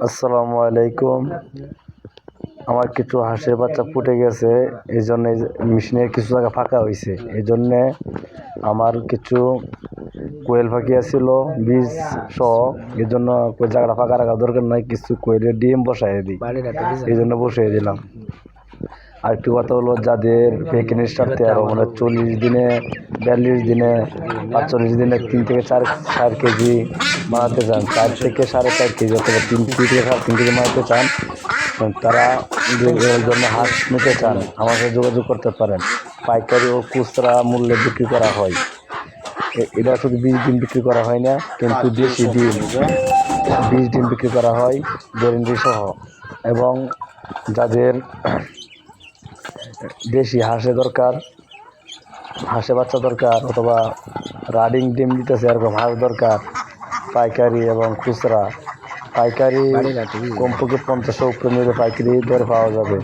আসসালামু আলাইকুম। আমার কিছু হাঁসের বাচ্চা ফুটে গেছে, এই জন্য মেশিনের কিছু জায়গা ফাঁকা হয়েছে। এই জন্যে আমার কিছু কোয়েল পাখি আছিল বীজ সহ, এই জন্য জায়গাটা ফাঁকা রাখা দরকার নাই, কিছু কোয়েলের ডিম বসাই দিই, এই জন্য বসিয়ে দিলাম। আরেকটি কথা হলো, যাদের ভ্যাকসিনের সাথে আরো 40 দিনে, 42 দিনে, 45 দিনে 3 থেকে 4 কেজি বানাতে চান, 4 থেকে 4.5 কেজি অথবা 3 থেকে 3.5 কেজি বানাতে চান, তারা এর জন্য হাঁস নিতে চান, আমার সাথে যোগাযোগ করতে পারেন। পাইকারি ও খুচরা মূল্যে বিক্রি করা হয়। এটা শুধু 20 ডিম বিক্রি করা হয় না, কিন্তু দেশি ডিম 20 ডিম বিক্রি করা হয় গ্যারেন্টি সহ। এবং যাদের দেশি হাঁসে বাচ্চা দরকার, অথবা রানিং ডিম দিতেছে এরকম হাঁস দরকার, পাইকারি এবং খুচরা। পাইকারি কমপক্ষে 50 উপরে নিলে পাইকারি দরে পাওয়া যাবে।